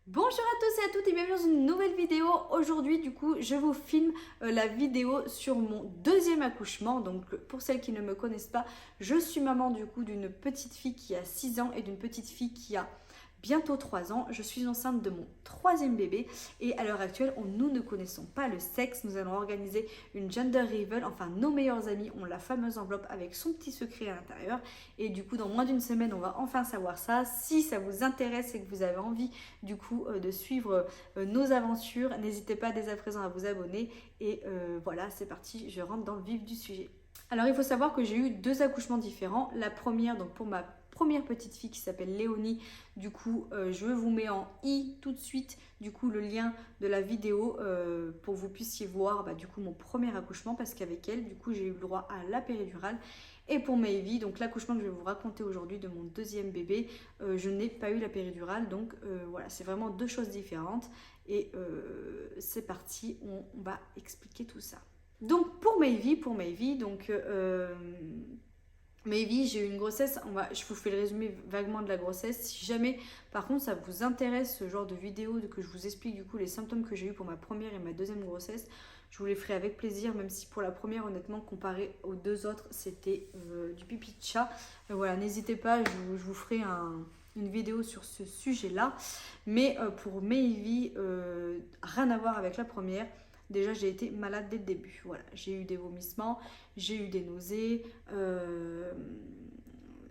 Bonjour à tous et à toutes et bienvenue dans une nouvelle vidéo. Aujourd'hui du coup je vous filme la vidéo sur mon deuxième accouchement. Donc pour celles qui ne me connaissent pas, je suis maman du coup d'une petite fille qui a 6 ans et d'une petite fille qui a bientôt 3 ans. Je suis enceinte de mon troisième bébé et à l'heure actuelle nous ne connaissons pas le sexe. Nous allons organiser une gender reveal, enfin nos meilleurs amis ont la fameuse enveloppe avec son petit secret à l'intérieur et du coup dans moins d'une semaine on va enfin savoir ça. Si ça vous intéresse et que vous avez envie du coup de suivre nos aventures, n'hésitez pas dès à présent à vous abonner et voilà, c'est parti, je rentre dans le vif du sujet. Alors il faut savoir que j'ai eu deux accouchements différents. La première, donc pour ma première petite fille qui s'appelle Léonie, du coup je vous mets en i tout de suite du coup le lien de la vidéo pour que vous puissiez voir du coup mon premier accouchement, parce qu'avec elle du coup j'ai eu le droit à la péridurale. Et pour Maevy, donc l'accouchement que je vais vous raconter aujourd'hui de mon deuxième bébé, je n'ai pas eu la péridurale, donc voilà, c'est vraiment deux choses différentes. Et c'est parti, on va expliquer tout ça. Donc pour Maevy, donc Maevy, j'ai eu une grossesse, je vous fais le résumé vaguement de la grossesse. Si jamais, par contre, ça vous intéresse ce genre de vidéo, que je vous explique du coup les symptômes que j'ai eu pour ma première et ma deuxième grossesse, je vous les ferai avec plaisir, même si pour la première, honnêtement, comparé aux deux autres, c'était du pipi de chat. Voilà, n'hésitez pas, je vous ferai une vidéo sur ce sujet-là. Mais pour Maevy, rien à voir avec la première. Déjà, j'ai été malade dès le début. Voilà, j'ai eu des vomissements, j'ai eu des nausées,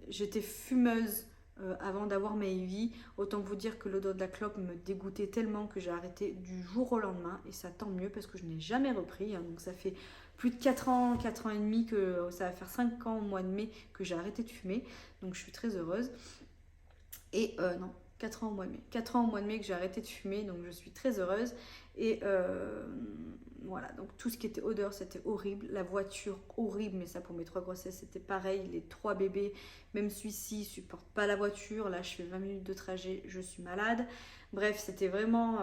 j'étais fumeuse avant d'avoir Maevy. Autant vous dire que l'odeur de la clope me dégoûtait tellement que j'ai arrêté du jour au lendemain. Et ça tant mieux parce que je n'ai jamais repris. Donc ça fait plus de 4 ans, 4 ans et demi, que ça va faire 5 ans au mois de mai que j'ai arrêté de fumer. Donc je suis très heureuse. Et non, 4 ans au mois de mai. 4 ans au mois de mai que j'ai arrêté de fumer, donc je suis très heureuse. Et voilà, donc tout ce qui était odeur, c'était horrible. La voiture, horrible, mais ça pour mes 3 grossesses, c'était pareil. Les 3 bébés, même celui-ci, supporte pas la voiture. Là, je fais 20 minutes de trajet, je suis malade. Bref, c'était vraiment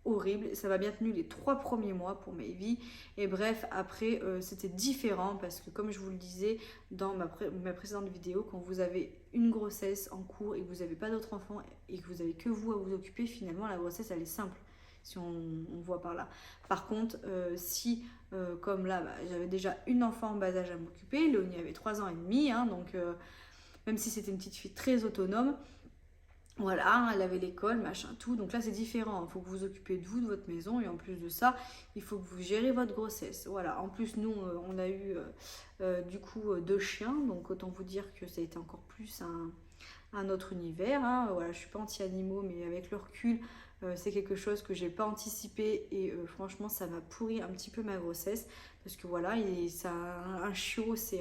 horrible. Ça m'a bien tenu les 3 premiers mois pour Maevy. Et bref, après, c'était différent parce que, comme je vous le disais dans ma précédente vidéo, quand vous avez une grossesse en cours et que vous n'avez pas d'autres enfants et que vous avez que vous à vous occuper, finalement, la grossesse, elle est simple. Si on voit par là. Par contre, si, comme là, j'avais déjà une enfant en bas âge à m'occuper, Léonie avait 3 ans et demi, hein, donc même si c'était une petite fille très autonome, voilà, elle avait l'école, machin, tout. Donc là, c'est différent. Il faut que vous vous occupez de vous, de votre maison. Et en plus de ça, il faut que vous gérez votre grossesse. Voilà. En plus, nous, on a eu du coup 2 chiens. Donc autant vous dire que ça a été encore plus un autre univers. Hein. Voilà, je suis pas anti-animaux, mais avec le recul, c'est quelque chose que j'ai pas anticipé. Et franchement, ça m'a pourri un petit peu ma grossesse. Parce que voilà, un chiot, c'est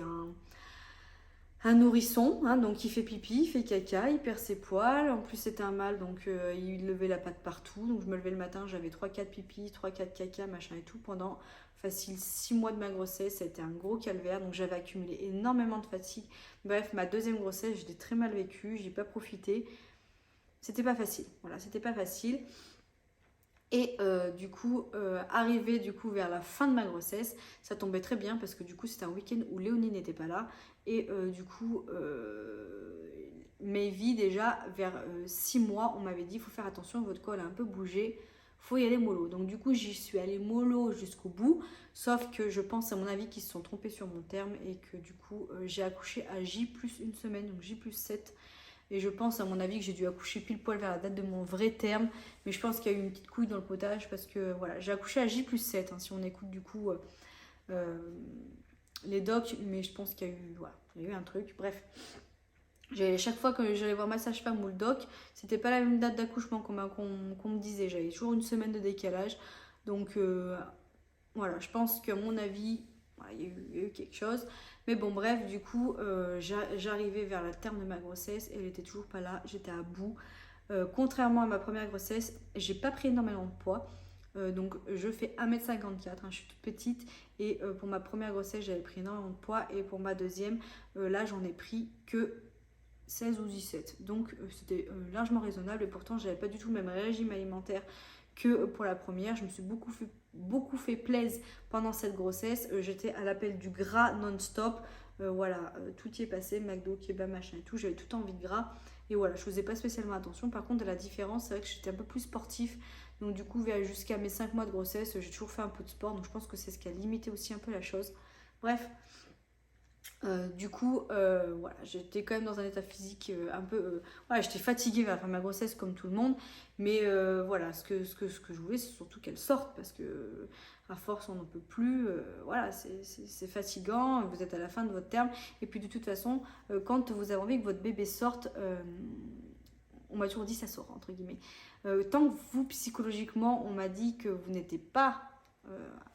un nourrisson, hein, donc il fait pipi, il fait caca, il perd ses poils. En plus, c'était un mâle, donc il levait la patte partout. Donc je me levais le matin, j'avais 3-4 pipi, 3-4 caca, machin et tout. Pendant facile 6 mois de ma grossesse, ça a été un gros calvaire. Donc j'avais accumulé énormément de fatigue. Bref, ma deuxième grossesse, je l'ai très mal vécue, j'ai pas profité. C'était pas facile. Voilà, c'était pas facile. Et du coup, arrivé du coup vers la fin de ma grossesse, ça tombait très bien parce que du coup c'était un week-end où Léonie n'était pas là. Et du coup, Maevy déjà vers 6 mois, on m'avait dit il faut faire attention, votre col a un peu bougé, faut y aller mollo. Donc du coup j'y suis allée mollo jusqu'au bout, sauf que je pense à mon avis qu'ils se sont trompés sur mon terme et que du coup j'ai accouché à J plus une semaine, donc J plus 7. Et je pense, à mon avis, que j'ai dû accoucher pile poil vers la date de mon vrai terme. Mais je pense qu'il y a eu une petite couille dans le potage parce que voilà, j'ai accouché à J plus 7, hein, si on écoute du coup euh, les docs. Mais je pense qu'il y a eu, voilà, il y a eu un truc. Bref, chaque fois que j'allais voir ma sage-femme ou le doc, c'était pas la même date d'accouchement qu'on me disait. J'avais toujours une semaine de décalage. Donc voilà, je pense qu'à mon avis, voilà, il y a eu quelque chose. Mais bon, bref, du coup, j'arrivais vers le terme de ma grossesse et elle était toujours pas là. J'étais à bout. Contrairement à ma première grossesse, j'ai pas pris énormément de poids. Donc je fais 1m54, hein, je suis toute petite. Et pour ma première grossesse, j'avais pris énormément de poids. Et pour ma deuxième, là, j'en ai pris que 16 ou 17. Donc c'était largement raisonnable. Et pourtant, j'avais pas du tout le même régime alimentaire que pour la première. Je me suis beaucoup fait plaisir pendant cette grossesse. J'étais à l'appel du gras non-stop. Voilà, tout y est passé, McDo, kebab, machin et tout. J'avais tout envie de gras. Et voilà, je faisais pas spécialement attention. Par contre, la différence, c'est vrai que j'étais un peu plus sportif. Donc du coup, jusqu'à mes 5 mois de grossesse, j'ai toujours fait un peu de sport. Donc je pense que c'est ce qui a limité aussi un peu la chose. Bref, du coup, voilà, j'étais quand même dans un état physique un peu... voilà, j'étais fatiguée vers la fin de ma grossesse comme tout le monde. Mais voilà, ce que je voulais, c'est surtout qu'elle sorte. Parce que à force, on n'en peut plus. Voilà, c'est fatigant. Vous êtes à la fin de votre terme. Et puis de toute façon, quand vous avez envie que votre bébé sorte... on m'a toujours dit ça sort, entre guillemets. Tant que vous, psychologiquement, on m'a dit que vous n'étiez pas...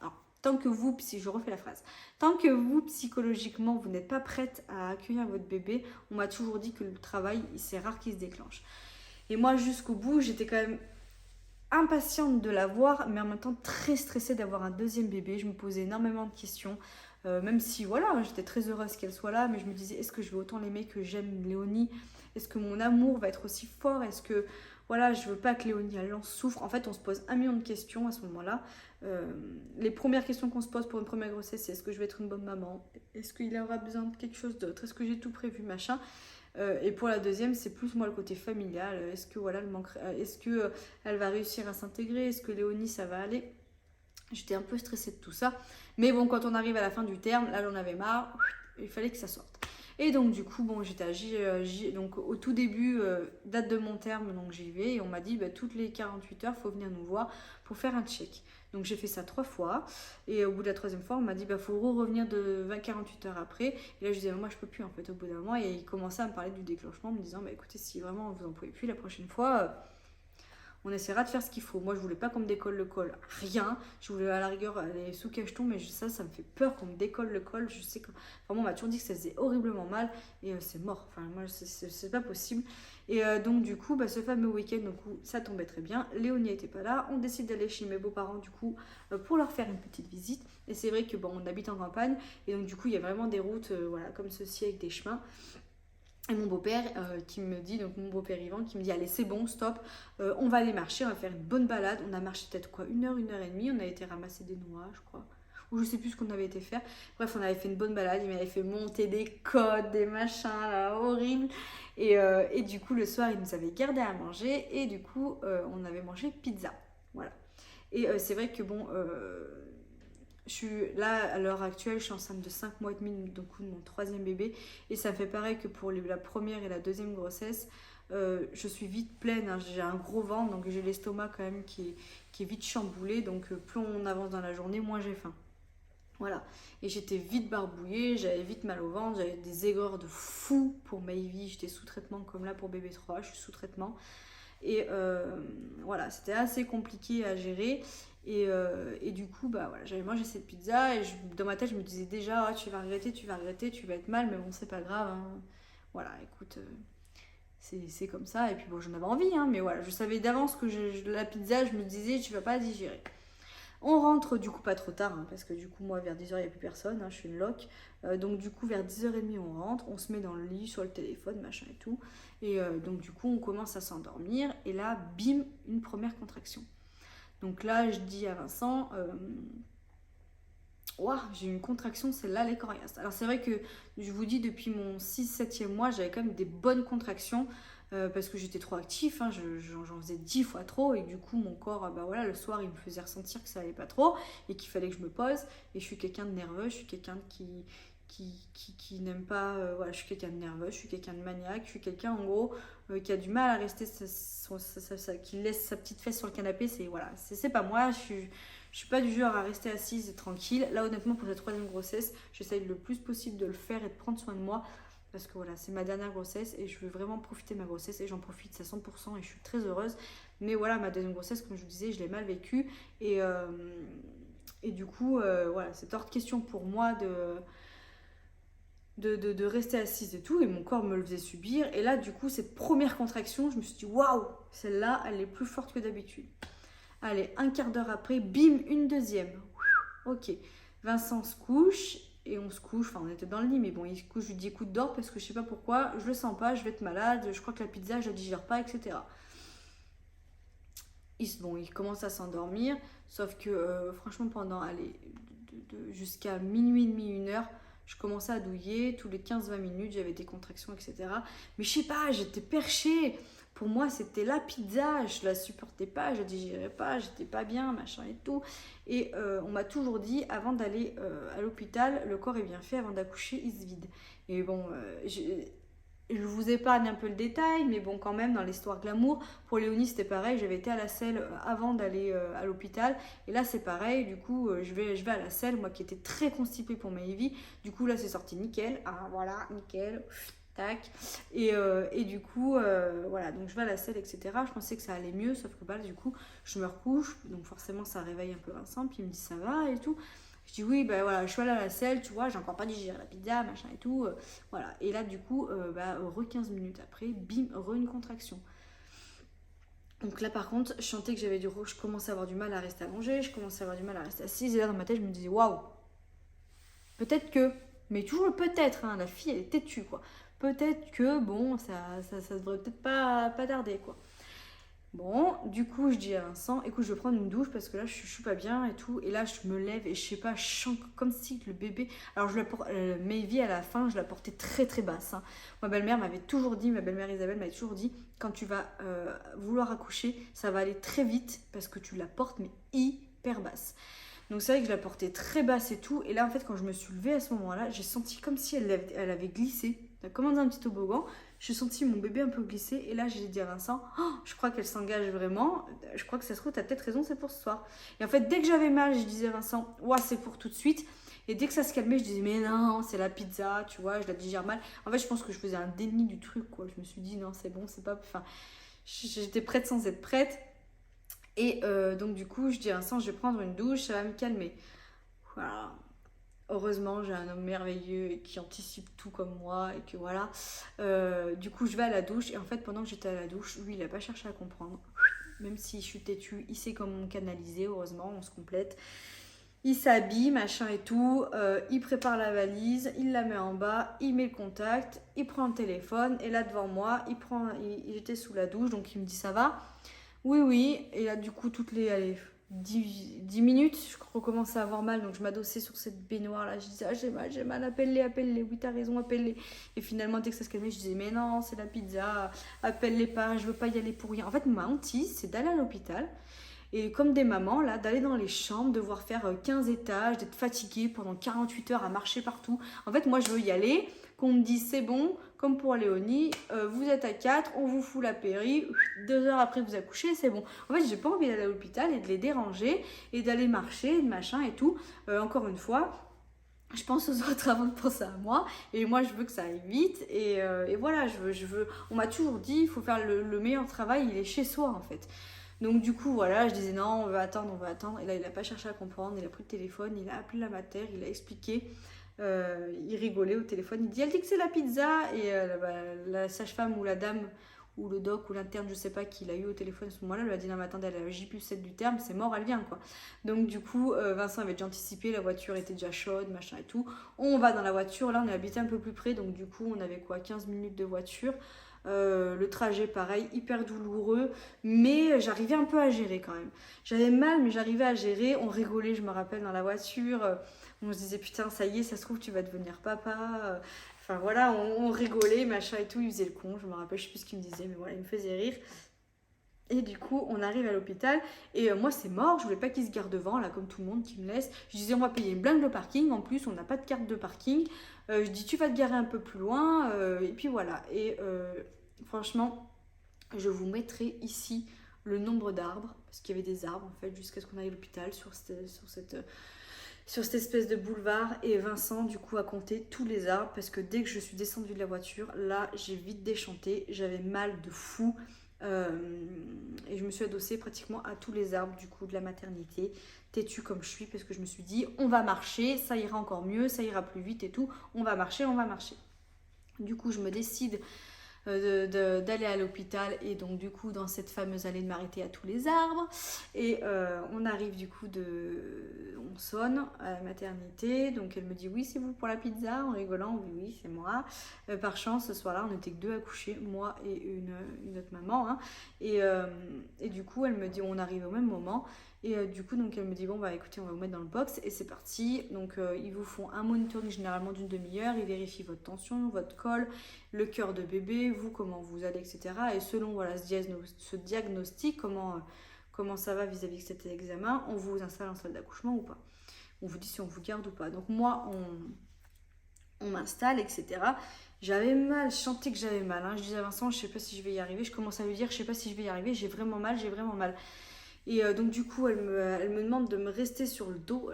alors, tant que vous, si je refais la phrase, tant que vous, psychologiquement, vous n'êtes pas prête à accueillir votre bébé, on m'a toujours dit que le travail, c'est rare qu'il se déclenche. Et moi, jusqu'au bout, j'étais quand même impatiente de l'avoir, mais en même temps très stressée d'avoir un deuxième bébé. Je me posais énormément de questions, même si, voilà, j'étais très heureuse qu'elle soit là, mais je me disais, est-ce que je vais autant l'aimer que j'aime Léonie? Est-ce que mon amour va être aussi fort? Est-ce que, voilà, je veux pas que Léonie, elle en souffre? En fait, on se pose un million de questions à ce moment-là. Les premières questions qu'on se pose pour une première grossesse, c'est est-ce que je vais être une bonne maman? Est-ce qu'il aura besoin de quelque chose d'autre? Est-ce que j'ai tout prévu, machin? Et pour la deuxième, c'est plus moi le côté familial. Est-ce que voilà, est-ce que elle va réussir à s'intégrer? Est-ce que Léonie, ça va aller? J'étais un peu stressée de tout ça. Mais bon, quand on arrive à la fin du terme, là j'en avais marre. Il fallait que ça sorte. Et donc du coup, bon, j'étais à donc au tout début, date de mon terme, donc j'y vais. Et on m'a dit, bah, toutes les 48 heures, il faut venir nous voir pour faire un check. Donc j'ai fait ça 3 fois. Et au bout de la troisième fois, on m'a dit, bah, faut revenir de 48 heures après. Et là, je disais, moi, je peux plus en fait au bout d'un moment. Et il commençait à me parler du déclenchement, en me disant, bah, écoutez, si vraiment vous en pouvez plus, la prochaine fois... on essaiera de faire ce qu'il faut. Moi, je voulais pas qu'on me décolle le col. Rien. Je voulais à la rigueur aller sous cacheton, mais ça me fait peur qu'on me décolle le col. Je sais que... Vraiment, on m'a toujours dit que ça faisait horriblement mal. Et c'est mort. Enfin, moi, c'est pas possible. Et donc, du coup, bah, ce fameux week-end, donc, ça tombait très bien. Léonie n'était pas là. On décide d'aller chez mes beaux-parents, du coup, pour leur faire une petite visite. Et c'est vrai que, bon, on habite en campagne. Et donc, du coup, il y a vraiment des routes, voilà, comme ceci, avec des chemins. Et mon beau-père qui me dit, donc mon beau-père Yvan, qui me dit allez c'est bon, stop, on va aller marcher, on va faire une bonne balade. On a marché peut-être quoi, une heure et demie, on a été ramasser des noix, je crois. Ou je sais plus ce qu'on avait été faire. Bref, on avait fait une bonne balade, il m'avait fait monter des côtes, des machins là, horribles. Et du coup, le soir, il nous avait gardé à manger. Et du coup, on avait mangé pizza. Voilà. Et c'est vrai que bon... je suis là, à l'heure actuelle, je suis enceinte de 5 mois et demi, donc de mon troisième bébé. Et ça fait pareil que pour la première et la deuxième grossesse. Je suis vite pleine, hein, j'ai un gros ventre, donc j'ai l'estomac quand même qui est vite chamboulé. Donc plus on avance dans la journée, moins j'ai faim. Voilà. Et j'étais vite barbouillée, j'avais vite mal au ventre, j'avais des aigreurs de fou pour Maïvi. J'étais sous traitement comme là pour bébé 3, je suis sous traitement. Et voilà, c'était assez compliqué à gérer. Et du coup, bah voilà, j'avais mangé cette pizza et dans ma tête, je me disais déjà, ah, tu vas regretter, tu vas être mal, mais bon, c'est pas grave, hein. Voilà, écoute, c'est comme ça. Et puis bon, j'en avais envie, hein, mais voilà, je savais d'avance que la pizza, je me disais, tu vas pas la digérer. On rentre du coup pas trop tard, hein, parce que du coup, moi, vers 10h, il n'y a plus personne, hein, je suis une loque. Donc du coup, vers 10h30, on rentre, on se met dans le lit, sur le téléphone, machin et tout. Et donc du coup, on commence à s'endormir. Et là, bim, une première contraction. Donc là, je dis à Vincent, ouah, j'ai eu une contraction, celle-là, elle est coriace. Alors c'est vrai que je vous dis, depuis mon 6-7e mois, j'avais quand même des bonnes contractions. Parce que j'étais trop actif, hein, j'en faisais 10 fois trop. Et du coup, mon corps, bah voilà, le soir, il me faisait ressentir que ça allait pas trop. Et qu'il fallait que je me pose. Et je suis quelqu'un de nerveux, je suis quelqu'un qui n'aime pas... voilà, je suis quelqu'un de nerveux, je suis quelqu'un de maniaque. Je suis quelqu'un, en gros, qui a du mal à rester... qui laisse sa petite fesse sur le canapé. C'est pas moi, je suis pas du genre à rester assise et tranquille. Là, honnêtement, pour cette troisième grossesse, j'essaye le plus possible de le faire et de prendre soin de moi. Parce que voilà, c'est ma dernière grossesse et je veux vraiment profiter de ma grossesse et j'en profite à 100% et je suis très heureuse. Mais voilà, ma deuxième grossesse, comme je vous disais, je l'ai mal vécue. Et du coup, voilà, c'est hors de question pour moi de rester assise et tout. Et mon corps me le faisait subir. Et là, du coup, cette première contraction, je me suis dit, waouh, celle-là, elle est plus forte que d'habitude. Allez, un quart d'heure après, bim, une deuxième. Ok, Vincent se couche. Et on se couche, enfin on était dans le lit, mais bon, il se couche, je lui dis écoute, dors parce que je sais pas pourquoi, je le sens pas, je vais être malade, je crois que la pizza, je la digère pas, etc. Il commence à s'endormir, sauf que franchement, pendant, allez, jusqu'à minuit et demi, 1h, Je commençais à douiller, tous les 15-20 minutes, j'avais des contractions, etc. Mais je sais pas, j'étais perchée. Pour moi, c'était la pizza, je la supportais pas, je la digérais pas, j'étais pas bien, machin et tout. Et on m'a toujours dit, avant d'aller à l'hôpital, le corps est bien fait, avant d'accoucher, il se vide. Et bon, je vous épargne un peu le détail, mais bon, quand même, dans l'histoire glamour, pour Léonie, c'était pareil. J'avais été à la selle avant d'aller à l'hôpital. Et là, c'est pareil. Du coup, je vais à la selle, moi qui étais très constipée pour Maëvi. Du coup, là, c'est sorti nickel. Ah, voilà, nickel. Tac. Et du coup, voilà. Donc, je vais à la selle, etc. Je pensais que ça allait mieux, sauf que bah, du coup, je me recouche. Donc, forcément, ça réveille un peu Vincent. Puis, il me dit, ça va et tout. Je dis oui, ben voilà, je suis allée à la selle, tu vois, j'ai encore pas digéré la pizza, machin et tout. Voilà. Et là, du coup, 15 minutes après, bim, une contraction. Donc là, par contre, je sentais que je commençais à avoir du mal à rester allongée, je commençais à avoir du mal à rester assise. Et là, dans ma tête, je me disais, waouh, peut-être que, mais toujours le peut-être, hein, la fille, elle est têtue, quoi. Peut-être que, bon, ça devrait peut-être pas tarder, quoi. Bon, du coup, je dis à Vincent, écoute, je vais prendre une douche parce que là, je suis pas bien et tout. Et là, je me lève et je sais pas, je sens comme si le bébé. Alors, je la porte, Maëvi, à la fin, je la portais très très basse. Hein. Ma belle-mère m'avait toujours dit, ma belle-mère Isabelle m'avait toujours dit, quand tu vas vouloir accoucher, ça va aller très vite parce que tu la portes, mais hyper basse. Donc, c'est vrai que je la portais très basse et tout. Et là, en fait, quand je me suis levée à ce moment-là, j'ai senti comme si elle avait glissé, comme dans un petit toboggan. J'ai senti mon bébé un peu glisser et là j'ai dit à Vincent, oh, je crois qu'elle s'engage vraiment, je crois que ça se trouve, t'as peut-être raison, c'est pour ce soir. Et en fait, dès que j'avais mal, je disais à Vincent, ouais, c'est pour tout de suite. Et dès que ça se calmait, je disais, mais non, c'est la pizza, tu vois, je la digère mal. En fait, je pense que je faisais un déni du truc, quoi. Je me suis dit, non, c'est bon, c'est pas. Enfin, j'étais prête sans être prête. Et donc, du coup, je dis à Vincent, je vais prendre une douche, ça va me calmer. Voilà. Heureusement, j'ai un homme merveilleux et qui anticipe tout comme moi et que voilà. Du coup, je vais à la douche et en fait, pendant que j'étais à la douche, lui, il n'a pas cherché à comprendre. Même si je suis têtue, il sait comment me canaliser. Heureusement, on se complète. Il s'habille, machin et tout. Il prépare la valise, il la met en bas, il met le contact, il prend le téléphone et là devant moi, il était sous la douche, donc il me dit ça va. Oui, oui. Et là, du coup, toutes les 10 minutes, je recommence à avoir mal. Donc, je m'adossais sur cette baignoire-là. Je disais, ah, j'ai mal, appelle-les. Oui, t'as raison, appelle-les. Et finalement, dès que ça se calmait, je disais, mais non, c'est la pizza. Appelle-les pas, je veux pas y aller pour rien. En fait, ma hantise, c'est d'aller à l'hôpital. Et comme des mamans, là, d'aller dans les chambres, devoir faire 15 étages, d'être fatiguée pendant 48 heures à marcher partout. En fait, moi, je veux y aller, qu'on me dise c'est bon, comme pour Léonie, vous êtes à 4, on vous fout la péri, 2 heures après vous accouchez, c'est bon. En fait, j'ai pas envie d'aller à l'hôpital et de les déranger et d'aller marcher, machin et tout. Encore une fois, je pense aux autres avant de penser à moi et moi je veux que ça aille vite et voilà, je veux. On m'a toujours dit, il faut faire le meilleur travail, il est chez soi en fait. Donc du coup voilà, je disais non, on va attendre. Et là il n'a pas cherché à comprendre, il a pris le téléphone, il a appelé la mater, il a expliqué. Il rigolait au téléphone, elle dit que c'est la pizza. Et la sage-femme ou la dame ou le doc ou l'interne, je sais pas qui l'a eu au téléphone à ce moment-là, lui a dit non mais attendez, elle a la J+7 du terme, c'est mort, elle vient quoi. Donc du coup, Vincent avait déjà anticipé, la voiture était déjà chaude, machin et tout. On va dans la voiture, là on est habité un peu plus près, donc du coup on avait quoi, 15 minutes de voiture. Le trajet pareil, hyper douloureux, mais j'arrivais un peu à gérer quand même. J'avais mal, mais j'arrivais à gérer. On rigolait, je me rappelle, dans la voiture. On se disait putain, ça y est, ça se trouve, tu vas devenir papa. Enfin voilà, on rigolait, machin et tout. Il faisait le con, je me rappelle, je sais plus ce qu'il me disait, mais voilà, il me faisait rire. Et du coup, on arrive à l'hôpital et moi, c'est mort. Je voulais pas qu'il se gare devant, là, comme tout le monde qui me laisse. Je disais, on va payer une blinde de parking. En plus, on n'a pas de carte de parking. Je dis, tu vas te garer un peu plus loin. Et puis voilà. Et franchement, je vous mettrai ici le nombre d'arbres. Parce qu'il y avait des arbres, en fait, jusqu'à ce qu'on aille à l'hôpital sur cette espèce de boulevard. Et Vincent, du coup, a compté tous les arbres. Parce que dès que je suis descendue de la voiture, là, j'ai vite déchanté. J'avais mal de fou. Et je me suis adossée pratiquement à tous les arbres du coup de la maternité, têtue comme je suis, parce que je me suis dit on va marcher, ça ira encore mieux, ça ira plus vite et tout, on va marcher. Du coup je me décide d'aller à l'hôpital. Et donc du coup dans cette fameuse allée de m'arrêter à tous les arbres. Et on arrive du coup on sonne à la maternité. Donc elle me dit oui, c'est vous pour la pizza, en rigolant. Oui, oui, c'est moi. Par chance ce soir-là on n'était que deux à coucher, moi et une autre maman, hein. Et du coup elle me dit, on arrive au même moment. Et du coup, donc elle me dit bon bah écoutez, on va vous mettre dans le box et c'est parti. Donc ils vous font un monitoring généralement d'une demi-heure, ils vérifient votre tension, votre col, le cœur de bébé, vous comment vous allez, etc. Et selon voilà ce diagnostic, comment ça va vis-à-vis de cet examen, on vous installe en salle d'accouchement ou pas. On vous dit si on vous garde ou pas. Donc moi on m'installe, etc. J'avais mal, je sentais que j'avais mal, hein. Je disais à Vincent, je sais pas si je vais y arriver. Je commence à lui dire, je sais pas si je vais y arriver, j'ai vraiment mal, j'ai vraiment mal. Et donc du coup, elle me demande de me rester sur le dos.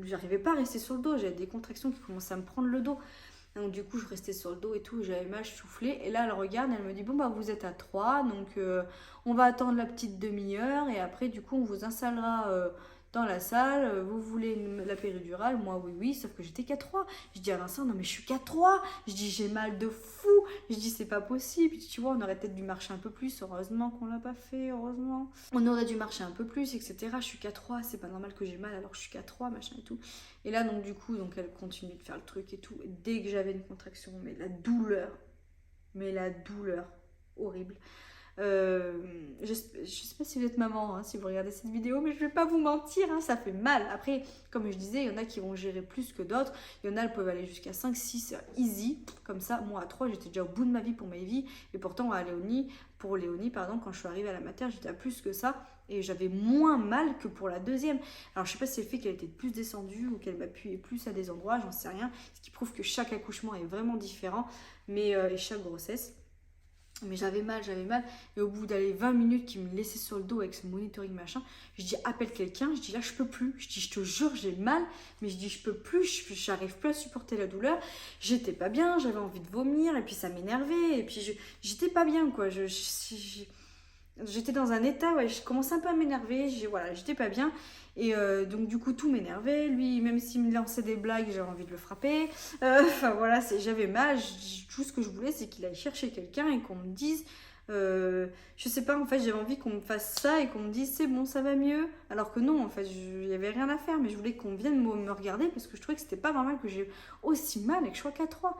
J'arrivais pas à rester sur le dos, j'avais des contractions qui commençaient à me prendre le dos. Donc du coup, je restais sur le dos et tout, j'avais mal, je soufflais. Et là, elle regarde, elle me dit, bon bah vous êtes à 3, donc on va attendre la petite demi-heure. Et après, du coup, on vous installera dans la salle. Vous voulez la péridurale? Moi, oui, oui, sauf que j'étais qu'à 3. Je dis à Vincent, non mais je suis qu'à 3. Je dis, j'ai mal de fou. Je dis, c'est pas possible. Puis, tu vois, on aurait peut-être dû marcher un peu plus. Heureusement qu'on l'a pas fait, heureusement. On aurait dû marcher un peu plus, etc. Je suis qu'à 3, c'est pas normal que j'ai mal alors que je suis qu'à 3, machin et tout. Et là, donc, du coup, donc, elle continue de faire le truc et tout. Et dès que j'avais une contraction, mais la douleur, horrible. Je sais pas si vous êtes maman, hein, si vous regardez cette vidéo, mais je vais pas vous mentir, hein, ça fait mal. Après, comme je disais, il y en a qui vont gérer plus que d'autres. Il y en a, elles peuvent aller jusqu'à 5, 6 easy. Comme ça, moi à 3, j'étais déjà au bout de ma vie pour Maëvie. Et pourtant, pour Léonie, quand je suis arrivée à la mater, j'étais à plus que ça. Et j'avais moins mal que pour la deuxième. Alors, je sais pas si c'est le fait qu'elle était plus descendue ou qu'elle m'appuyait plus à des endroits, j'en sais rien. Ce qui prouve que chaque accouchement est vraiment différent, mais et chaque grossesse. Mais j'avais mal. Et au bout d'aller 20 minutes qu'il me laissait sur le dos avec ce monitoring machin, je dis appelle quelqu'un, je dis là je peux plus. Je dis je te jure j'ai mal, mais je dis je peux plus, j'arrive plus à supporter la douleur. J'étais pas bien, j'avais envie de vomir et puis ça m'énervait. Et puis j'étais pas bien quoi. J'étais dans un état, ouais, je commençais un peu à m'énerver, voilà, j'étais pas bien. Et donc du coup tout m'énervait, lui même s'il me lançait des blagues j'avais envie de le frapper. Enfin voilà, j'avais mal, tout ce que je voulais c'est qu'il aille chercher quelqu'un et qu'on me dise, je sais pas en fait j'avais envie qu'on me fasse ça et qu'on me dise c'est bon ça va mieux. Alors que non en fait il y avait rien à faire, mais je voulais qu'on vienne me regarder parce que je trouvais que c'était pas normal que j'ai aussi mal et que je sois qu'à 3.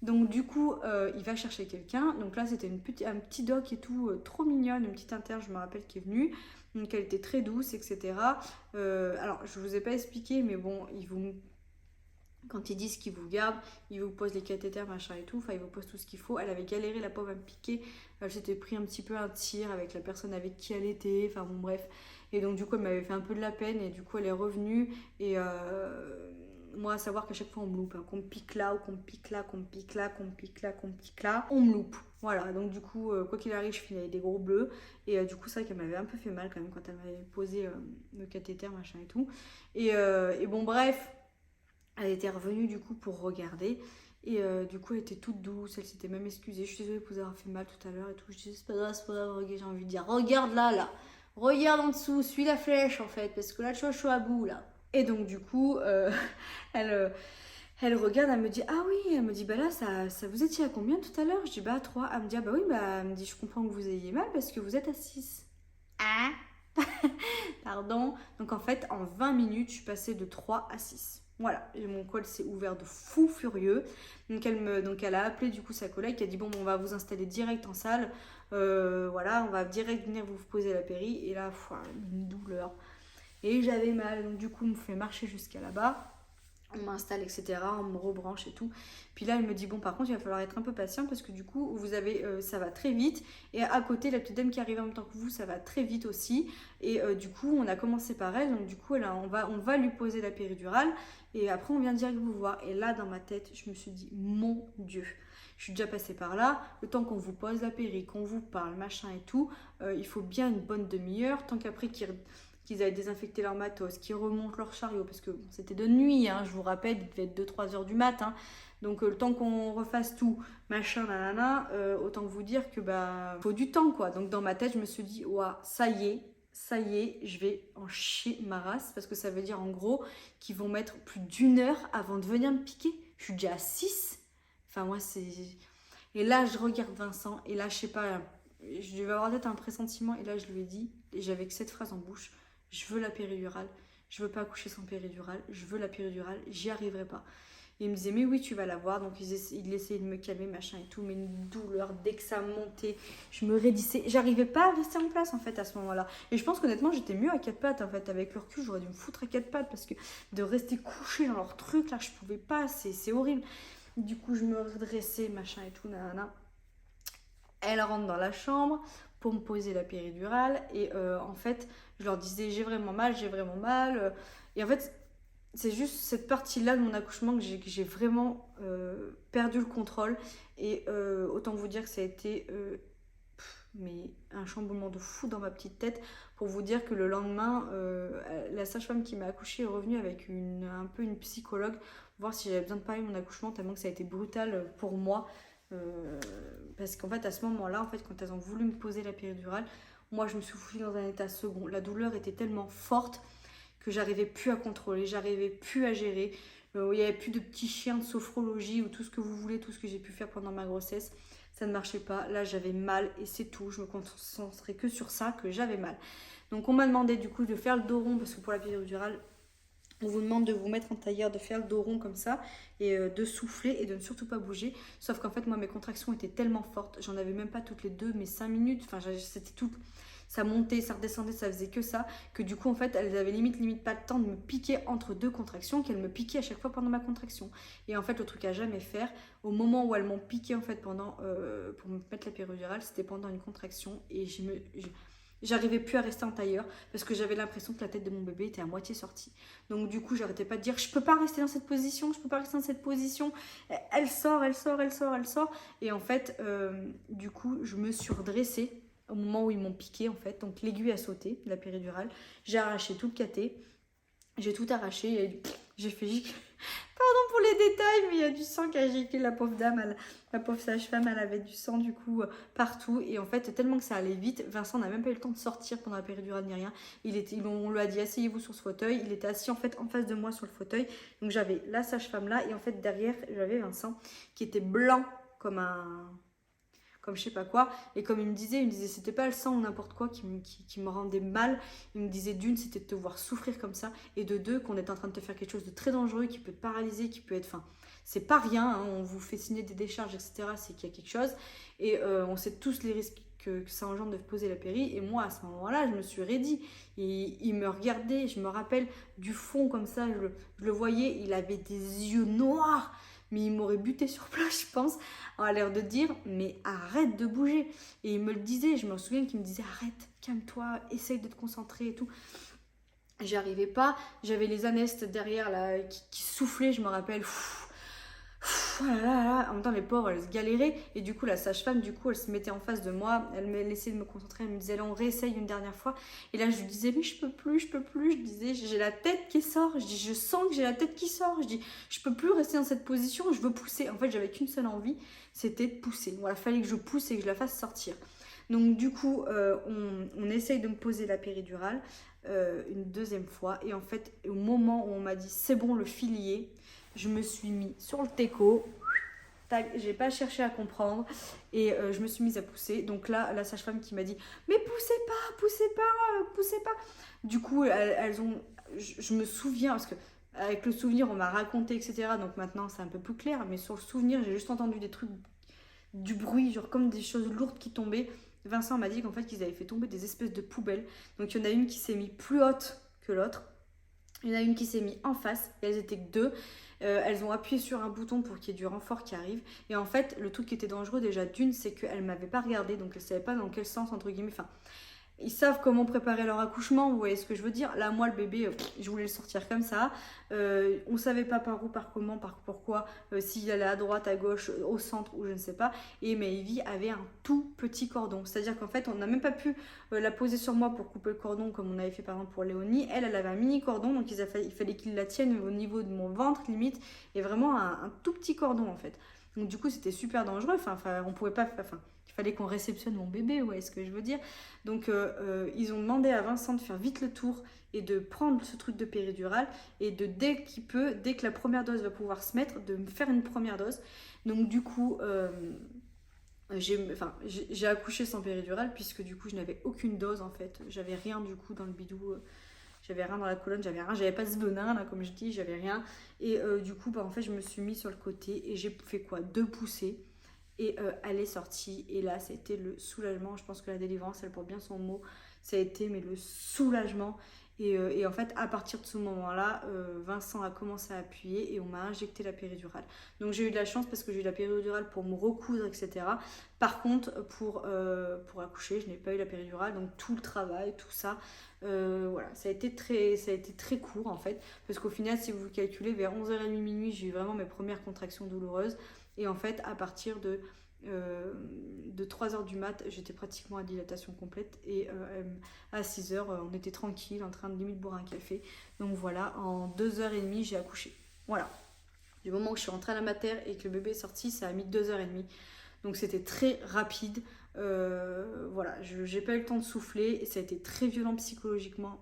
Donc du coup, il va chercher quelqu'un. Donc là, c'était un petit doc et tout, trop mignonne, une petite interne, je me rappelle, qui est venue. Donc elle était très douce, etc. Alors, je vous ai pas expliqué, mais bon, quand ils disent qu'ils vous gardent, ils vous posent les cathéters, machin et tout. Enfin, ils vous posent tout ce qu'il faut. Elle avait galéré, la pauvre, à me piquer. Elle s'était pris un petit peu un tir avec la personne avec qui elle était. Enfin bon, bref. Et donc du coup, elle m'avait fait un peu de la peine. Et du coup, elle est revenue. Et moi, à savoir qu'à chaque fois, on me loupe. Hein, qu'on me pique là, ou qu'on me pique là, qu'on me pique là, qu'on me pique là, qu'on me pique là. On me loupe. Voilà, donc du coup, quoi qu'il arrive, je finis avec des gros bleus. Et du coup, c'est vrai qu'elle m'avait un peu fait mal quand même quand elle m'avait posé le cathéter, machin et tout. Et bon, bref, elle était revenue du coup pour regarder. Et du coup, elle était toute douce. Elle s'était même excusée. Je suis désolée pour vous avoir fait mal tout à l'heure et tout. Je disais, c'est pas grave, j'ai envie de dire, regarde là. Regarde en dessous, suis la flèche en fait. Parce que là, tu vois, je suis à bout là. Et donc, du coup, elle regarde, elle me dit, ah oui, elle me dit, bah là, ça vous étiez à combien tout à l'heure? Je dis, bah à 3. Elle me dit, ah bah oui, bah, elle me dit, je comprends que vous ayez mal parce que vous êtes à 6. Ah pardon. Donc en fait, en 20 minutes, je suis passée de 3 à 6. Voilà, et mon col s'est ouvert de fou furieux. Donc elle a appelé du coup sa collègue qui a dit bon, on va vous installer direct en salle. Voilà, on va direct venir vous poser la péri. Et là, une douleur. Et j'avais mal. Donc du coup, on me fait marcher jusqu'à là-bas. On m'installe, etc. On me rebranche et tout. Puis là, elle me dit bon, par contre, il va falloir être un peu patient parce que du coup, vous avez, ça va très vite. Et à côté, la petite dame qui arrive en même temps que vous, ça va très vite aussi. Et du coup, on a commencé par elle. Donc du coup, on va lui poser la péridurale. Et après, on vient direct vous voir. Et là, dans ma tête, je me suis dit mon Dieu. Je suis déjà passée par là. Le temps qu'on vous pose la péri, qu'on vous parle, machin et tout, il faut bien une bonne demi-heure. Tant qu'après qu'ils aient désinfecté leur matos, qu'ils remontent leur chariot, parce que bon, c'était de nuit, hein, je vous rappelle, il devait être 2-3 heures du matin. Donc le temps qu'on refasse tout, machin, nanana, autant vous dire que faut du temps quoi. Donc dans ma tête, je me suis dit, ouah, ça y est, je vais en chier ma race, parce que ça veut dire en gros qu'ils vont mettre plus d'1 heure avant de venir me piquer. Je suis déjà à 6. Enfin moi c'est... Et là, je regarde Vincent, et là, je sais pas, je devais avoir peut-être un pressentiment, et là, je lui ai dit, et j'avais que cette phrase en bouche, je veux la péridurale, je veux pas accoucher sans péridurale, je veux la péridurale, j'y arriverai pas. Et il me disait, mais oui, tu vas l'avoir. Donc, il essayait de me calmer, machin et tout. Mais une douleur, dès que ça montait, je me raidissais. J'arrivais pas à rester en place, en fait, à ce moment-là. Et je pense qu'honnêtement, j'étais mieux à quatre pattes, en fait. Avec le recul, j'aurais dû me foutre à quatre pattes. Parce que de rester couchée dans leur truc, là, je pouvais pas. C'est horrible. Du coup, je me redressais, machin et tout, nanana. Elle rentre dans la chambre pour me poser la péridurale. Et en fait, je leur disais, j'ai vraiment mal, j'ai vraiment mal. Et en fait, c'est juste cette partie-là de mon accouchement que j'ai vraiment perdu le contrôle. Et autant vous dire que ça a été mais un chamboulement de fou dans ma petite tête. Pour vous dire que le lendemain, la sage-femme qui m'a accouchée est revenue avec un peu une psychologue, voir si j'avais besoin de parler de mon accouchement, tellement que ça a été brutal pour moi. Parce qu'en fait, à ce moment-là, en fait, quand elles ont voulu me poser la péridurale, moi, je me suis foutie dans un état second. La douleur était tellement forte que j'arrivais plus à contrôler, j'arrivais plus à gérer. Il n'y avait plus de petits chiens de sophrologie ou tout ce que vous voulez, tout ce que j'ai pu faire pendant ma grossesse. Ça ne marchait pas. Là, j'avais mal et c'est tout. Je me concentrais que sur ça, que j'avais mal. Donc, on m'a demandé du coup de faire le dos rond parce que pour la péridurale, on vous demande de vous mettre en tailleur, de faire le dos rond comme ça et de souffler et de ne surtout pas bouger. Sauf qu'en fait, moi, mes contractions étaient tellement fortes. J'en avais même pas toutes les 2, mais 5 minutes. Enfin, c'était tout. Ça montait, ça redescendait, ça faisait que ça. Que du coup, en fait, elles avaient limite pas le temps de me piquer entre deux contractions, qu'elles me piquaient à chaque fois pendant ma contraction. Et en fait, le truc à jamais faire, au moment où elles m'ont piqué en fait pour me mettre la péridurale, c'était pendant une contraction. Et j'arrivais plus à rester en tailleur parce que j'avais l'impression que la tête de mon bébé était à moitié sortie. Donc du coup, j'arrêtais pas de dire je peux pas rester dans cette position, je peux pas rester dans cette position. Elle sort. Et en fait, du coup, je me suis redressée au moment où ils m'ont piqué en fait. Donc l'aiguille a sauté, la péridurale. J'ai arraché tout le caté. J'ai tout arraché. Et j'ai fait pardon pour les détails, mais il y a du sang qui a giclé. La pauvre dame, la pauvre sage-femme, elle avait du sang du coup partout. Et en fait, tellement que ça allait vite, Vincent n'a même pas eu le temps de sortir pendant la péridurale ni rien. On lui a dit asseyez-vous sur ce fauteuil. Il était assis en fait en face de moi sur le fauteuil. Donc j'avais la sage-femme là et en fait derrière j'avais Vincent qui était blanc comme je sais pas quoi. Et comme il me disait c'était pas le sang ou n'importe quoi qui me rendait mal. Il me disait d'une, c'était de te voir souffrir comme ça. Et de deux, qu'on est en train de te faire quelque chose de très dangereux qui peut te paralyser, qui peut être... Enfin, c'est pas rien, hein, on vous fait signer des décharges, etc. C'est qu'il y a quelque chose. Et on sait tous les risques que ça engendre de poser la péri. Et moi, à ce moment-là, je me suis raidie. Il me regardait, je me rappelle, du fond comme ça, je le voyais, il avait des yeux noirs. Mais il m'aurait buté sur place, je pense, à l'air de dire, mais arrête de bouger. Et il me le disait, je me souviens qu'il me disait, arrête, calme-toi, essaye de te concentrer et tout. J'y arrivais pas, j'avais les anestes derrière là, qui soufflaient, je me rappelle, oh là là, en même temps les pauvres elles se galéraient et du coup la sage-femme elle se mettait en face de moi, elle me laissait de me concentrer, elle me disait là on réessaye une dernière fois et là je lui disais mais je peux plus, je disais j'ai la tête qui sort, je dis je sens que j'ai la tête qui sort, je dis je peux plus rester dans cette position, je veux pousser, en fait j'avais qu'une seule envie, c'était de pousser, voilà fallait que je pousse et que je la fasse sortir. Donc du coup on essaye de me poser la péridurale une deuxième fois et en fait au moment où on m'a dit c'est bon le filier, je me suis mis sur le teco, j'ai pas cherché à comprendre et je me suis mise à pousser. Donc là, la sage-femme qui m'a dit mais poussez pas. Du coup, je me souviens parce que avec le souvenir, on m'a raconté etc. Donc maintenant, c'est un peu plus clair. Mais sur le souvenir, j'ai juste entendu des trucs, du bruit, genre comme des choses lourdes qui tombaient. Vincent m'a dit qu'en fait, qu'ils avaient fait tomber des espèces de poubelles. Donc il y en a une qui s'est mise plus haute que l'autre. Il y en a une qui s'est mise en face, et elles étaient que deux. Elles ont appuyé sur un bouton pour qu'il y ait du renfort qui arrive. Et en fait, le truc qui était dangereux déjà d'une, c'est qu'elles ne m'avaient pas regardé, donc elles ne savaient pas dans quel sens, entre guillemets. Enfin, ils savent comment préparer leur accouchement, vous voyez ce que je veux dire. Là, moi, le bébé, je voulais le sortir comme ça. On ne savait pas par où, par comment, par pourquoi, s'il allait à droite, à gauche, au centre ou je ne sais pas. Et Maëvie avait un tout petit cordon. C'est-à-dire qu'en fait, on n'a même pas pu la poser sur moi pour couper le cordon comme on avait fait par exemple pour Léonie. Elle avait un mini cordon, donc il fallait qu'il la tienne au niveau de mon ventre limite. Et vraiment un tout petit cordon en fait. Donc du coup, c'était super dangereux. Enfin, on pouvait pas... il fallait qu'on réceptionne mon bébé, ouais, ce que je veux dire. Donc, ils ont demandé à Vincent de faire vite le tour et de prendre ce truc de péridurale et dès que la première dose va pouvoir se mettre, de me faire une première dose. Donc, du coup, J'ai accouché sans péridurale puisque du coup je n'avais aucune dose en fait. J'avais rien du coup dans le bidou. J'avais rien dans la colonne, j'avais rien, j'avais pas ce venin là comme je dis, j'avais rien. Et du coup en fait je me suis mis sur le côté et j'ai fait quoi, 2 poussées. Et elle est sortie et là c'était le soulagement. Je pense que la délivrance elle porte bien son mot. Ça a été mais le soulagement. Et en fait à partir de ce moment là Vincent a commencé à appuyer et on m'a injecté la péridurale. Donc j'ai eu de la chance parce que j'ai eu la péridurale pour me recoudre, etc. Par contre pour accoucher je n'ai pas eu la péridurale. Donc tout le travail, tout ça, voilà, ça a été très court en fait. Parce qu'au final si vous calculez vers 11h30 minuit j'ai eu vraiment mes premières contractions douloureuses. Et en fait, à partir de 3h du mat, j'étais pratiquement à dilatation complète. Et à 6h, on était tranquille, en train de limite boire un café. Donc voilà, en 2h30, j'ai accouché. Voilà. Du moment où je suis rentrée à la mater et que le bébé est sorti, ça a mis 2h30. Donc c'était très rapide. Voilà, j'ai pas eu le temps de souffler. Et ça a été très violent psychologiquement.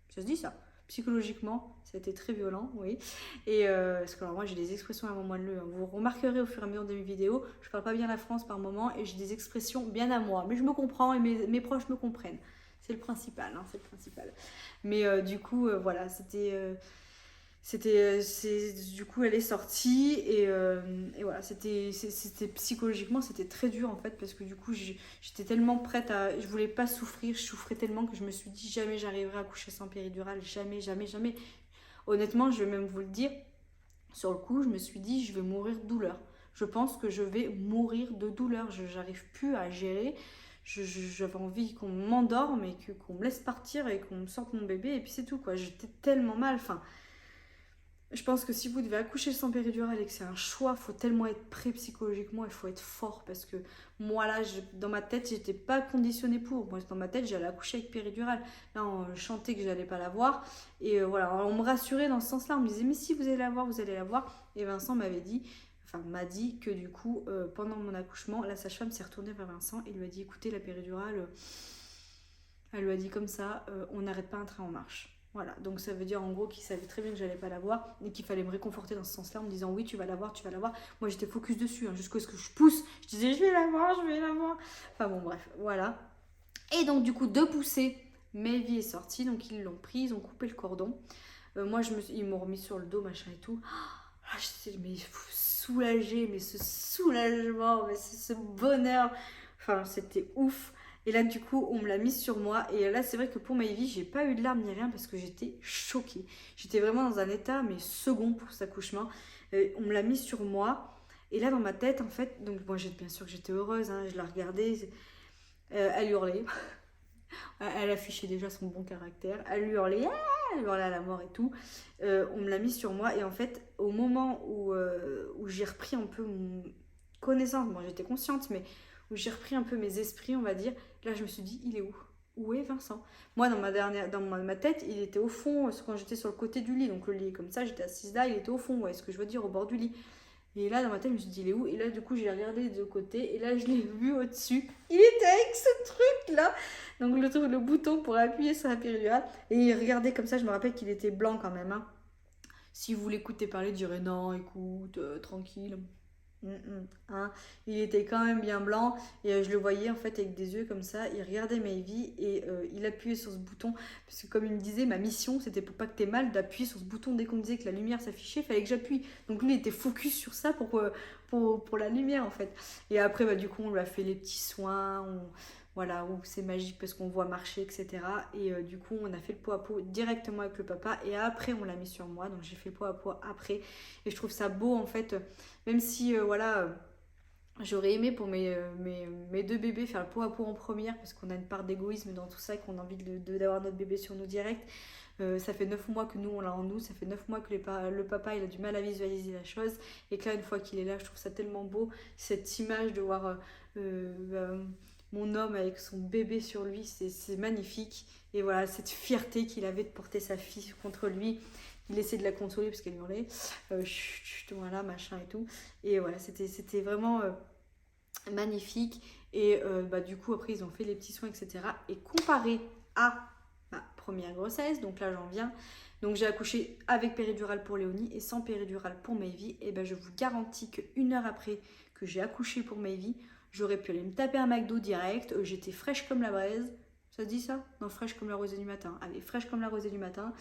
Ça se dit ça? Psychologiquement, ça a été très violent, oui. Et parce que alors moi j'ai des expressions à mon moelleux. Vous remarquerez au fur et à mesure de mes vidéos, je parle pas bien la France par moment et j'ai des expressions bien à moi. Mais je me comprends et mes proches me comprennent. C'est le principal, hein, c'est le principal. Mais du coup, voilà, du coup elle est sortie et voilà, c'était psychologiquement c'était très dur en fait parce que du coup j'étais tellement prête je voulais pas souffrir, je souffrais tellement que je me suis dit jamais j'arriverai à coucher sans péridurale, jamais, jamais, jamais. Honnêtement, je vais même vous le dire, sur le coup je me suis dit je vais mourir de douleur. Je pense que je vais mourir de douleur, j'arrive plus à gérer. J'avais envie qu'on m'endorme et qu'on me laisse partir et qu'on me sorte mon bébé et puis c'est tout quoi. J'étais tellement mal, enfin. Je pense que si vous devez accoucher sans péridurale et que c'est un choix, il faut tellement être prêt psychologiquement, il faut être fort parce que moi là, dans ma tête, j'étais pas conditionnée pour. Moi, dans ma tête, j'allais accoucher avec péridurale. Là, on chantait que j'allais pas l'avoir et voilà, on me rassurait dans ce sens-là. On me disait mais si vous allez l'avoir, vous allez l'avoir. Et Vincent m'a dit que du coup, pendant mon accouchement, la sage-femme s'est retournée vers Vincent et lui a dit écoutez, la péridurale, elle lui a dit comme ça, on n'arrête pas un train en marche. Voilà, donc ça veut dire en gros qu'il savait très bien que j'allais pas l'avoir et qu'il fallait me réconforter dans ce sens-là en me disant oui tu vas l'avoir, tu vas l'avoir. Moi j'étais focus dessus, hein, jusqu'à ce que je pousse, je disais je vais l'avoir, je vais l'avoir. Enfin bon bref, voilà. Et donc du coup 2 poussées, Maevy est sortie, donc ils l'ont pris, ils ont coupé le cordon. Moi ils m'ont remis sur le dos, machin et tout. Ah, j'étais mais soulagée, mais ce soulagement, mais ce bonheur. Enfin c'était ouf. Et là, du coup, on me l'a mise sur moi. Et là, c'est vrai que pour Maevy, j'ai pas eu de larmes ni rien parce que j'étais choquée. J'étais vraiment dans un état, mais second pour cet accouchement. On me l'a mise sur moi. Et là, dans ma tête, en fait, donc moi, bien sûr que j'étais heureuse. Hein, je la regardais. Elle hurlait. Elle affichait déjà son bon caractère. Elle hurlait. Elle hurlait à la mort et tout. On me l'a mise sur moi. Et en fait, au moment où j'ai repris un peu mon connaissance, bon, j'étais consciente, mais où j'ai repris un peu mes esprits, on va dire, là je me suis dit, il est où? Où est Vincent? Moi, dans ma tête, il était au fond, quand j'étais sur le côté du lit, donc le lit est comme ça, j'étais assise là, il était au fond, ouais, ce que je veux dire, au bord du lit. Et là, dans ma tête, je me suis dit, il est où? Et là, du coup, j'ai regardé des deux côtés, et là, je l'ai vu au-dessus. Il était avec ce truc-là, donc le bouton pour appuyer sur la péridurale, et il regardait comme ça, je me rappelle qu'il était blanc quand même, hein. Si vous l'écoutez parler, direz non, écoute, tranquille. Hein. Il était quand même bien blanc et je le voyais en fait avec des yeux comme ça. Il regardait Maevy et il appuyait sur ce bouton parce que comme il me disait, ma mission c'était pour pas que t'aies mal d'appuyer sur ce bouton dès qu'on me disait que la lumière s'affichait, il fallait que j'appuie. Donc lui il était focus sur ça pour la lumière en fait. Et après bah, du coup on lui a fait les petits soins, voilà, où c'est magique parce qu'on voit marcher, etc. Et du coup, on a fait le pot à pot directement avec le papa. Et après, on l'a mis sur moi. Donc, j'ai fait le pot à pot après. Et je trouve ça beau, en fait. Même si, voilà, j'aurais aimé pour mes 2 bébés faire le pot à pot en première. Parce qu'on a une part d'égoïsme dans tout ça et qu'on a envie d'avoir notre bébé sur nous direct. Ça fait 9 mois que nous, on l'a en nous. Ça fait 9 mois que le papa, il a du mal à visualiser la chose. Et que là, une fois qu'il est là, je trouve ça tellement beau. Cette image de voir... mon homme avec son bébé sur lui, c'est magnifique. Et voilà, cette fierté qu'il avait de porter sa fille contre lui. Il essaie de la consoler parce qu'elle hurlait. Chut, voilà, machin et tout. Et voilà, c'était vraiment magnifique. Et bah, du coup, après, ils ont fait les petits soins, etc. Et comparé à ma première grossesse, donc là, j'en viens. Donc j'ai accouché avec péridurale pour Léonie et sans péridurale pour Maevy. Et ben je vous garantis qu'une heure après que j'ai accouché pour Maëvie, j'aurais pu aller me taper un McDo direct, j'étais fraîche comme la braise. Ça se dit ça? Non, fraîche comme la rosée du matin. Allez, fraîche comme la rosée du matin.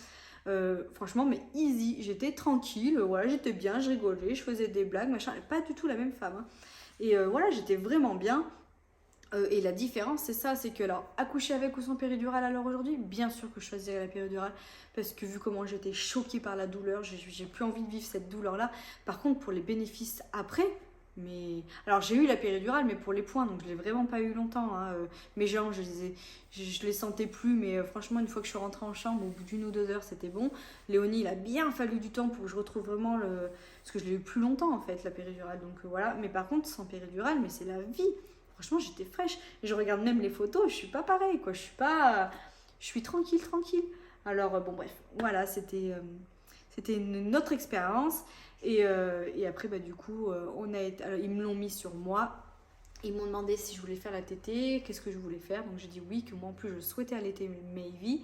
Franchement, mais easy, j'étais tranquille, voilà, j'étais bien, je rigolais, je faisais des blagues, machin, pas du tout la même femme. Hein. Et voilà, j'étais vraiment bien. Et la différence, c'est ça, c'est que alors, accoucher avec ou sans péridurale à l'heure aujourd'hui, bien sûr que je choisirais la péridurale, parce que vu comment j'étais choquée par la douleur, j'ai plus envie de vivre cette douleur-là. Par contre, pour les bénéfices après, mais... Alors j'ai eu la péridurale, mais pour les points, donc je l'ai vraiment pas eu longtemps. Hein. Mes jambes, je les sentais plus, mais franchement, une fois que je suis rentrée en chambre, au bout d'une ou 2 heures, c'était bon. Léonie, il a bien fallu du temps pour que je retrouve vraiment le... Parce que je l'ai eu plus longtemps, en fait, la péridurale. Donc voilà, mais par contre, sans péridurale, mais c'est la vie. Franchement, j'étais fraîche. Et je regarde même les photos, je suis pas pareille, quoi. Je suis pas... Je suis tranquille, tranquille. Alors, bon, bref. Voilà, c'était une autre expérience. Et après, bah, du coup, alors, ils me l'ont mis sur moi. Ils m'ont demandé si je voulais faire la tétée, qu'est-ce que je voulais faire. Donc, j'ai dit oui, que moi, en plus, je souhaitais allaiter Maëvie.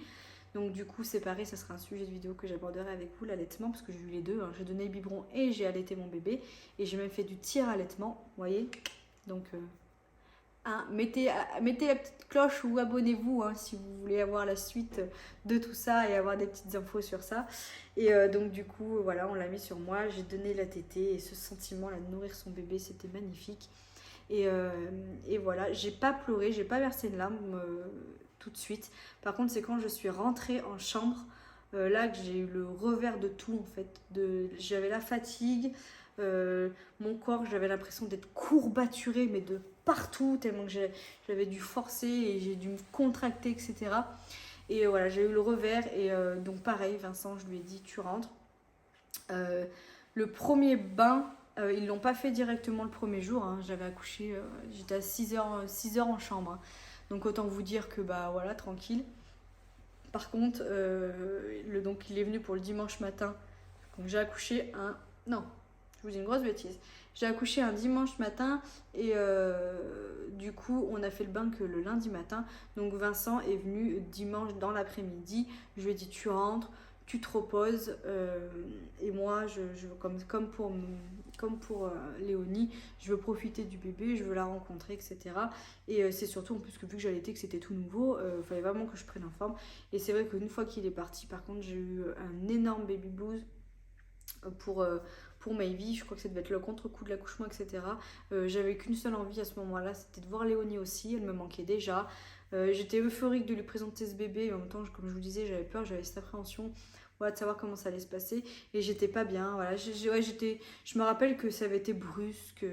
Donc, du coup, c'est pareil, ça sera un sujet de vidéo que j'aborderai avec vous, l'allaitement, parce que j'ai eu les deux. Hein. J'ai donné le biberon et j'ai allaité mon bébé. Et j'ai même fait du tir-allaitement, vous voyez. Donc... Hein, mettez la petite cloche ou abonnez-vous hein, si vous voulez avoir la suite de tout ça et avoir des petites infos sur ça. Et donc du coup, voilà, on l'a mis sur moi, j'ai donné la tétée et ce sentiment là de nourrir son bébé, c'était magnifique. Et voilà, j'ai pas pleuré, j'ai pas versé une larme tout de suite. Par contre, c'est quand je suis rentrée en chambre, là que j'ai eu le revers de tout en fait. J'avais la fatigue, mon corps, j'avais l'impression d'être courbaturée, mais de partout, tellement que j'avais dû forcer et j'ai dû me contracter, etc. Et voilà, j'ai eu le revers. Et donc pareil, Vincent, je lui ai dit, tu rentres. Le premier bain, ils l'ont pas fait directement le premier jour. Hein. J'avais accouché, j'étais à 6 heures en chambre. Hein. Donc autant vous dire que bah voilà, tranquille. Par contre, donc il est venu pour le dimanche matin. Donc j'ai accouché un... Non, je vous dis une grosse bêtise. J'ai accouché un dimanche matin et du coup on a fait le bain que le lundi matin. Donc Vincent est venu dimanche dans l'après-midi. Je lui ai dit tu rentres, tu te reposes et moi comme pour Léonie, je veux profiter du bébé, je veux la rencontrer, etc. Et c'est surtout en plus que vu que j'allaitais que c'était tout nouveau, il fallait vraiment que je prenne en forme. Et c'est vrai qu'une fois qu'il est parti, par contre j'ai eu un énorme baby blues pour Maëvie, je crois que ça devait être le contre-coup de l'accouchement, etc. J'avais qu'une seule envie à ce moment-là, c'était de voir Léonie aussi, elle me manquait déjà. J'étais euphorique de lui présenter ce bébé, et en même temps, comme je vous disais, j'avais peur, j'avais cette appréhension voilà, de savoir comment ça allait se passer, et j'étais pas bien. Voilà. Je me rappelle que ça avait été brusque,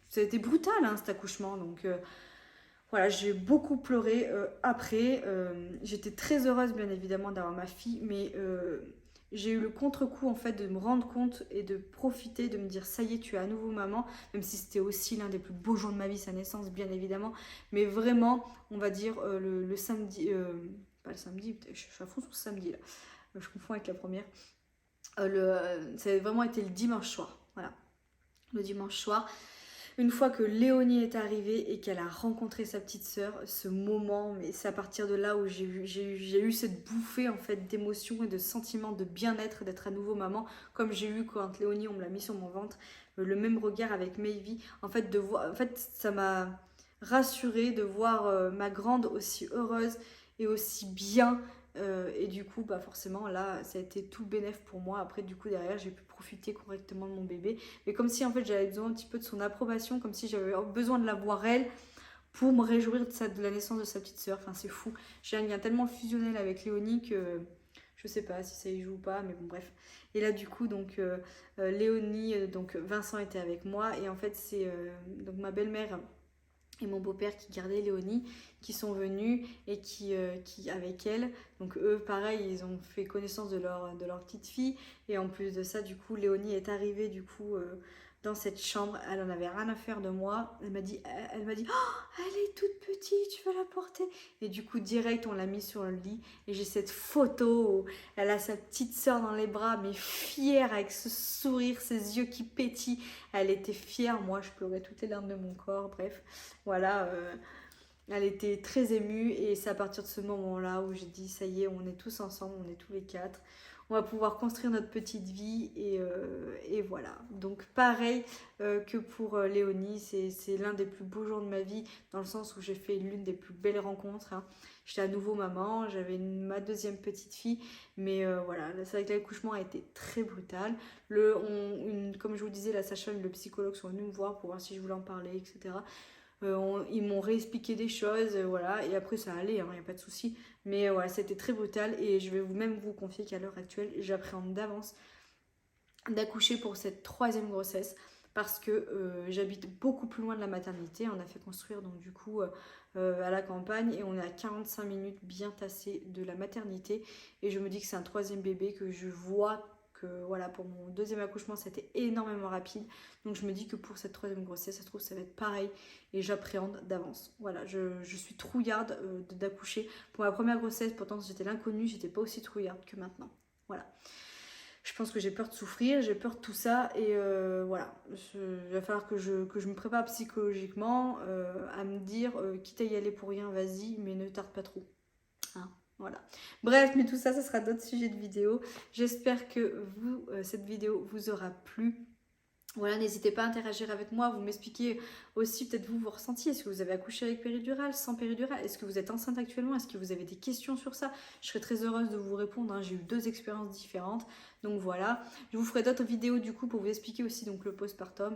ça a été brutal hein, cet accouchement, donc... Voilà, j'ai beaucoup pleuré après. J'étais très heureuse, bien évidemment, d'avoir ma fille, mais j'ai eu le contre-coup, en fait, de me rendre compte et de profiter, de me dire, ça y est, tu es à nouveau maman, même si c'était aussi l'un des plus beaux jours de ma vie, sa naissance, bien évidemment. Mais vraiment, on va dire, le samedi, pas le samedi, je suis à fond sur le samedi, là. Je confonds avec la première. Ça a vraiment été le dimanche soir, voilà. Le dimanche soir. Une fois que Léonie est arrivée et qu'elle a rencontré sa petite sœur, ce moment, mais c'est à partir de là où j'ai eu cette bouffée en fait d'émotion et de sentiment de bien-être, d'être à nouveau maman, comme j'ai eu quand Léonie on me l'a mis sur mon ventre, le même regard avec Maëvie. En fait, ça m'a rassurée de voir ma grande aussi heureuse et aussi bien. Et du coup, bah forcément, là, ça a été tout bénef pour moi. Après, du coup, derrière, j'ai pu profiter correctement de mon bébé. Mais comme si, en fait, j'avais besoin un petit peu de son approbation, comme si j'avais besoin de la voir, elle, pour me réjouir de la naissance de sa petite sœur. Enfin, c'est fou. J'ai un lien tellement fusionnel avec Léonie que je sais pas si ça y joue ou pas, mais bon, bref. Et là, du coup, donc, Léonie, donc Vincent était avec moi. Et en fait, c'est donc ma belle-mère et mon beau-père qui gardait Léonie, qui sont venus et qui avec elle, donc eux pareil, ils ont fait connaissance de leur petite fille, et en plus de ça, du coup, Léonie est arrivée du coup dans cette chambre, elle en avait rien à faire de moi, elle m'a dit oh, elle est toute petite, tu vas la porter, et du coup direct on l'a mis sur le lit, et j'ai cette photo où elle a sa petite sœur dans les bras, mais fière, avec ce sourire, ses yeux qui pétillent, elle était fière, moi je pleurais toutes les larmes de mon corps, bref, voilà, elle était très émue, et c'est à partir de ce moment-là où j'ai dit ça y est, on est tous ensemble, on est tous les quatre, on va pouvoir construire notre petite vie et voilà. Donc pareil que pour Léonie, c'est l'un des plus beaux jours de ma vie dans le sens où j'ai fait l'une des plus belles rencontres. Hein. J'étais à nouveau maman, j'avais ma deuxième petite fille, mais voilà, c'est vrai que l'accouchement a été très brutal. Comme je vous disais, la sage-femme et le psychologue sont venus me voir pour voir si je voulais en parler, etc. Ils m'ont réexpliqué des choses, voilà, et après ça allait, il n'y a pas de souci. Mais voilà, c'était très brutal et je vais même vous confier qu'à l'heure actuelle, j'appréhende d'avance d'accoucher pour cette troisième grossesse parce que j'habite beaucoup plus loin de la maternité. On a fait construire donc du coup à la campagne et on est à 45 minutes bien tassé de la maternité et je me dis que c'est un troisième bébé que je vois que voilà pour mon deuxième accouchement c'était énormément rapide donc je me dis que pour cette troisième grossesse ça se trouve ça va être pareil et j'appréhende d'avance. Voilà, je suis trouillarde d'accoucher pour ma première grossesse, pourtant j'étais l'inconnue, j'étais pas aussi trouillarde que maintenant. Voilà. Je pense que j'ai peur de souffrir, j'ai peur de tout ça et voilà, il va falloir que je me prépare psychologiquement à me dire quitte à y aller pour rien, vas-y, mais ne tarde pas trop. Hein, voilà. Bref, mais tout ça, ça sera d'autres sujets de vidéo. J'espère que cette vidéo vous aura plu. Voilà, n'hésitez pas à interagir avec moi, vous m'expliquez aussi peut-être vos ressentis. Est-ce que vous avez accouché avec péridurale, sans péridurale? Est-ce que vous êtes enceinte actuellement? Est-ce que vous avez des questions sur ça? Je serais très heureuse de vous répondre, hein. J'ai eu 2 expériences différentes. Donc voilà, je vous ferai d'autres vidéos du coup pour vous expliquer aussi donc, le postpartum,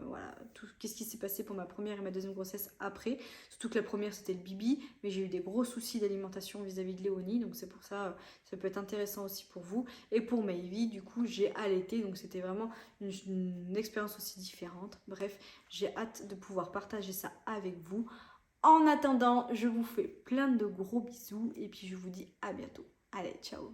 voilà, qu'est-ce qui s'est passé pour ma première et ma deuxième grossesse après. Surtout que la première c'était le bibi, mais j'ai eu des gros soucis d'alimentation vis-à-vis de Léonie, donc c'est pour ça, ça peut être intéressant aussi pour vous. Et pour Mayvi, du coup j'ai allaité, donc c'était vraiment une expérience aussi différente. Bref, j'ai hâte de pouvoir partager ça avec vous. En attendant, je vous fais plein de gros bisous et puis je vous dis à bientôt. Allez, ciao!